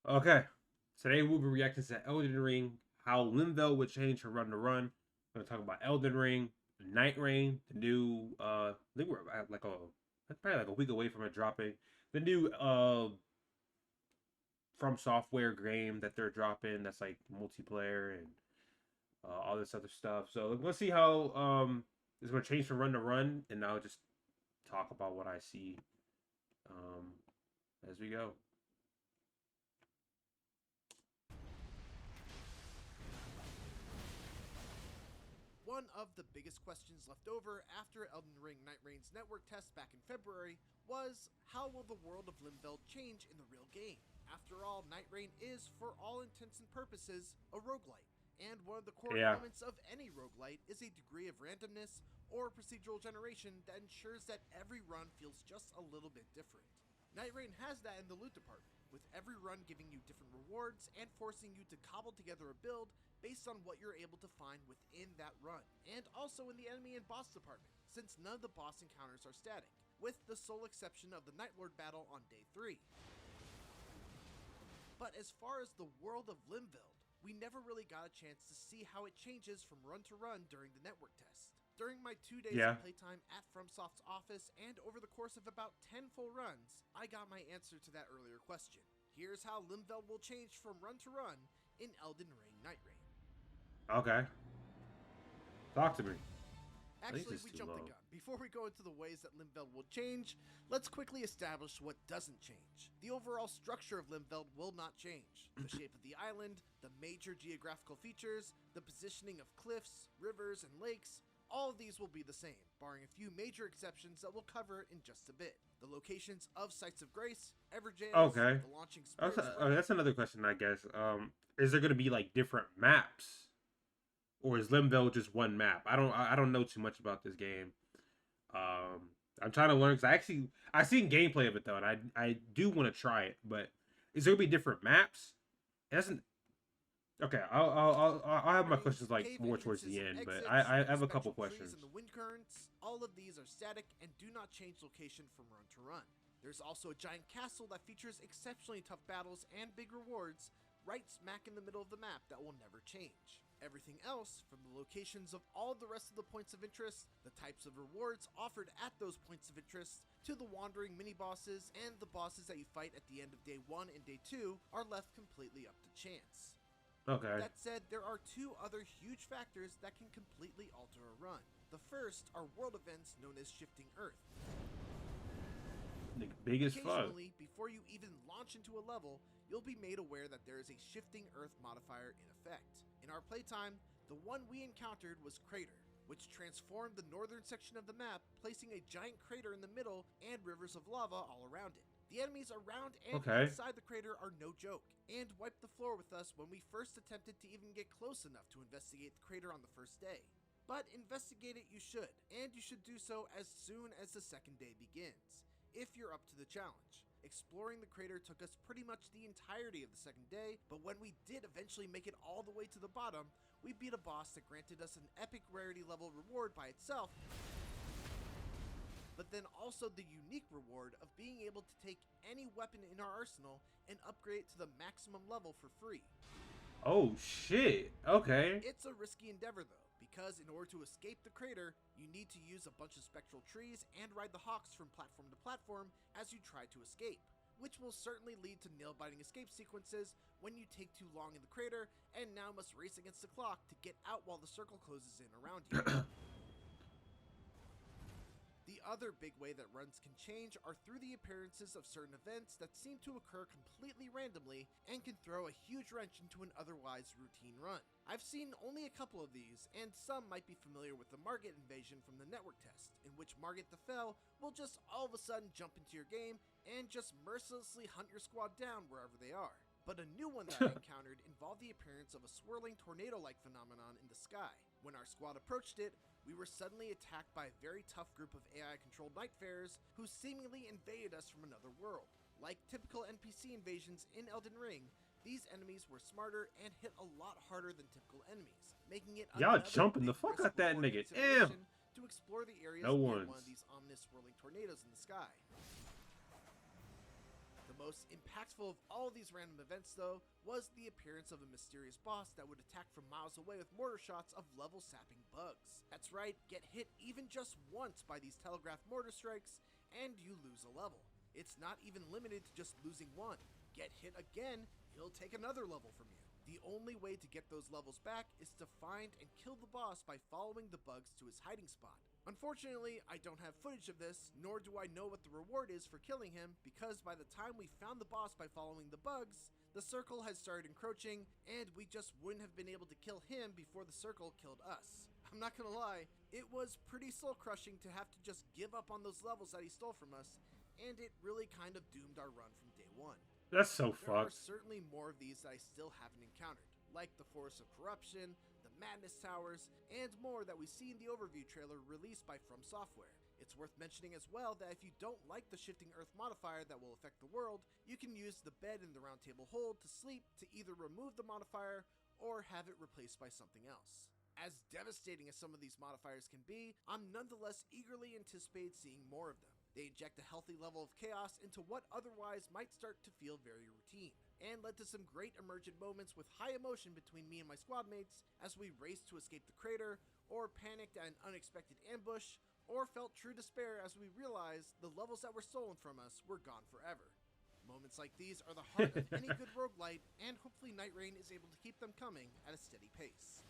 Okay, today we'll be reacting to Elden Ring, how Limvel would change from run to run. We're gonna talk about Elden Ring, Night Rain, the new I think we're at like probably like a week away from it dropping. The new from software game that they're dropping that's like multiplayer and all this other stuff. So let's see how it's gonna change from run to run, and I'll just talk about what I see um as we go. One of the biggest questions left over after Elden Ring Nightraign's network test back in February was, how will the world of Limvel change in the real game? After all, Nightraign is, for all intents and purposes, a roguelite, and one of the core Yeah. elements of any roguelite is a degree of randomness or procedural generation that ensures that every run feels just a little bit different. Nightraign has that in the loot department, with every run giving you different rewards and forcing you to cobble together a build based on what you're able to find within that run, and also in the enemy and boss department, since none of the boss encounters are static, with the sole exception of the Night Lord battle on day 3. But as far as the world of Limveld, we never really got a chance to see how it changes from run to run during the network test. During my 2 days Yeah. of playtime at FromSoft's office and over the course of about 10 full runs, I got my answer to that earlier question. Here's how Limveld will change from run to run in Elden Ring Nightraign. Okay. Talk to me. Actually, we jumped the gun. Before we go into the ways that Limveld will change, let's quickly establish what doesn't change. The overall structure of Limveld will not change. The shape of the island, the major geographical features, the positioning of cliffs, rivers, and lakes, all of these will be the same, barring a few major exceptions that we'll cover in just a bit. The locations of Sites of Grace, Everjails, Okay. the launching Spirit That's another question, I guess. Is there gonna be like different maps, or is Limbo just one map? I don't know too much about this game. I'm trying to learn because I seen gameplay of it though, and I do want to try it. But is there gonna be different maps? It doesn't. Okay, I'll have my questions like more towards the end, but I have a couple questions. And the wind currents, all of these are static and do not change location from run to run. There's also a giant castle that features exceptionally tough battles and big rewards right smack in the middle of the map that will never change. Everything else, from the locations of all the rest of the points of interest, the types of rewards offered at those points of interest, to the wandering mini-bosses and the bosses that you fight at the end of day 1 and day 2, are left completely up to chance. Okay. That said, there are two other huge factors that can completely alter a run. The first are world events known as Shifting Earth. The biggest fuck. Occasionally, before you even launch into a level, you'll be made aware that there is a Shifting Earth modifier in effect. In our playtime, the one we encountered was Crater, which transformed the northern section of the map, placing a giant crater in the middle and rivers of lava all around it. The enemies around and inside the crater are no joke, and wiped the floor with us when we first attempted to even get close enough to investigate the crater on the first day. But investigate it you should, and you should do so as soon as the second day begins, if you're up to the challenge. Exploring the crater took us pretty much the entirety of the second day, but when we did eventually make it all the way to the bottom, we beat a boss that granted us an epic rarity level reward by itself, but then also the unique reward of being able to take any weapon in our arsenal and upgrade it to the maximum level for free. Oh shit, okay. It's a risky endeavor though, because in order to escape the crater, you need to use a bunch of spectral trees and ride the hawks from platform to platform as you try to escape, which will certainly lead to nail-biting escape sequences when you take too long in the crater and now must race against the clock to get out while the circle closes in around you. The other big way that runs can change are through the appearances of certain events that seem to occur completely randomly and can throw a huge wrench into an otherwise routine run. I've seen only a couple of these, and some might be familiar with the Margit invasion from the network test, in which Margit the Fell will just all of a sudden jump into your game and just mercilessly hunt your squad down wherever they are. But a new one that I encountered involved the appearance of a swirling tornado-like phenomenon in the sky. When our squad approached it, we were suddenly attacked by a very tough group of AI-controlled nightfarers who seemingly invaded us from another world. Like typical NPC invasions in Elden Ring, these enemies were smarter and hit a lot harder than typical enemies, making it y'all jumping the fuck out that nigga. Damn. To explore the areas no near ones. one of these ominous swirling tornadoes in the sky. The The most impactful of all these random events, though, was the appearance of a mysterious boss that would attack from miles away with mortar shots of level-sapping bugs. That's right, get hit even just once by these telegraphed mortar strikes, and you lose a level. It's not even limited to just losing one. Get hit again, he'll take another level from you. The only way to get those levels back is to find and kill the boss by following the bugs to his hiding spot. Unfortunately, I don't have footage of this, nor do I know what the reward is for killing him, because by the time we found the boss by following the bugs, the circle had started encroaching, and we just wouldn't have been able to kill him before the circle killed us. I'm not gonna lie, it was pretty soul-crushing to have to just give up on those levels that he stole from us, and it really kind of doomed our run from day one. That's so There are fucked. certainly more of these that I still haven't encountered, like the Forest of Corruption, the Madness Towers, and more that we see in the overview trailer released by From Software. It's worth mentioning as well that if you don't like the shifting earth modifier that will affect the world, you can use the bed in the round table hold to sleep to either remove the modifier or have it replaced by something else. As devastating as some of these modifiers can be, I'm nonetheless eagerly anticipate seeing more of them. They inject a healthy level of chaos into what otherwise might start to feel very routine, and led to some great emergent moments with high emotion between me and my squad mates as we raced to escape the crater, or panicked at an unexpected ambush, or felt true despair as we realized the levels that were stolen from us were gone forever. Moments like these are the heart of any good roguelite, and hopefully Night Rain is able to keep them coming at a steady pace.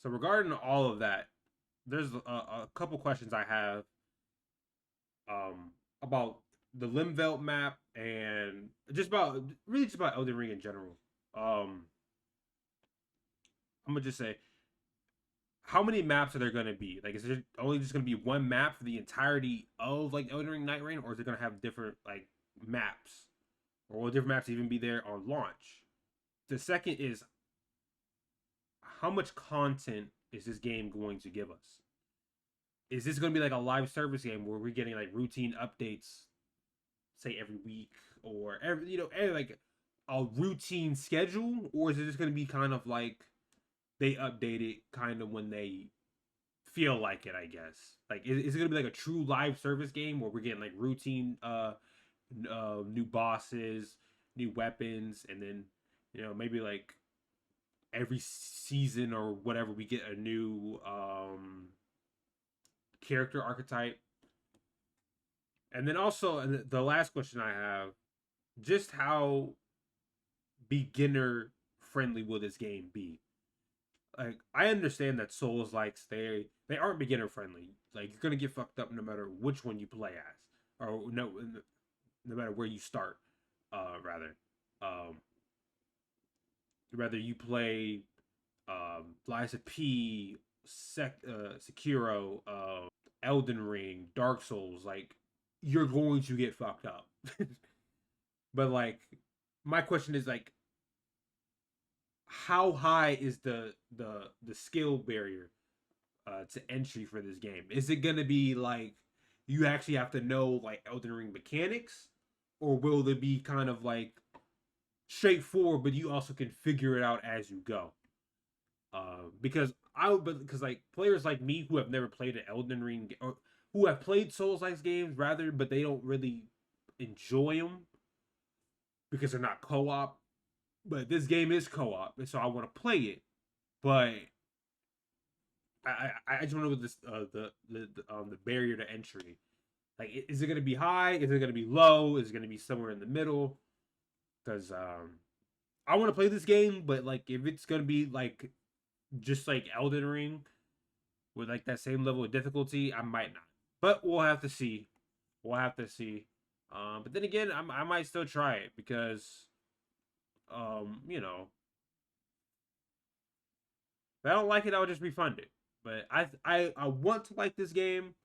So regarding all of that, there's a couple questions I have about the Limvelt map and just about really just about Elden Ring in general. I'm gonna just say, how many maps are there gonna be? Like, is there only just gonna be one map for the entirety of like Elden Ring Night Rain, or is it gonna have different like maps, or will different maps even be there on launch? The second is, how much content is this game going to give us? Is this going to be like a live service game where we're getting like routine updates, say every week, or every like a routine schedule, or is it just going to be kind of like they update it kind of when they feel like it? I guess like is it going to be like a true live service game where we're getting like routine new bosses, new weapons, and then maybe like every season or whatever we get a new character archetype. And then also, and the last question I have, just how beginner friendly will this game be? Like, I understand that Souls likes they aren't beginner friendly. Like, you're gonna get fucked up no matter which one you play as, or no matter where you start. Rather, whether you play Liza P, Sekiro, Elden Ring, Dark Souls, like you're going to get fucked up. But like, my question is like, how high is the skill barrier to entry for this game? Is it gonna be like you actually have to know like Elden Ring mechanics, or will it be kind of like straightforward, but you also can figure it out as you go? Because like players like me who have never played an Elden Ring or who have played Souls-like games rather, but they don't really enjoy them because they're not co-op. But this game is co-op, and so I want to play it. But I just want to know this the barrier to entry. Like, is it going to be high? Is it going to be low? Is it going to be somewhere in the middle? Because I want to play this game, but like if it's going to be like just like Elden Ring with like that same level of difficulty, I might not. But we'll have to see. We'll have to see. But then again, I might still try it because, you know, if I don't like it, I'll just refund it. But I want to like this game.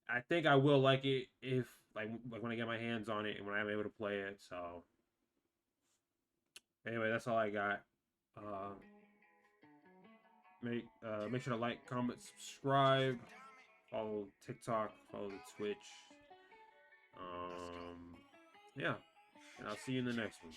I think I will like it if like when I get my hands on it and when I'm able to play it. So anyway, that's all I got. Uh, make sure to like, comment, subscribe, follow TikTok, follow the Twitch. Yeah, and I'll see you in the next one.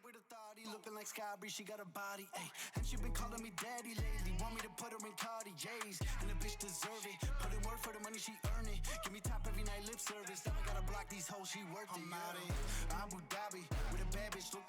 with authority, looking like Skybri, she got a body, ayy. And she been calling me daddy lately, want me to put her in Cartiers, and the bitch deserve it. Put in work for the money, she earn it. Give me top every night, lip service. Never gotta block these hoes, she worth it. I'm out in Abu Dhabi.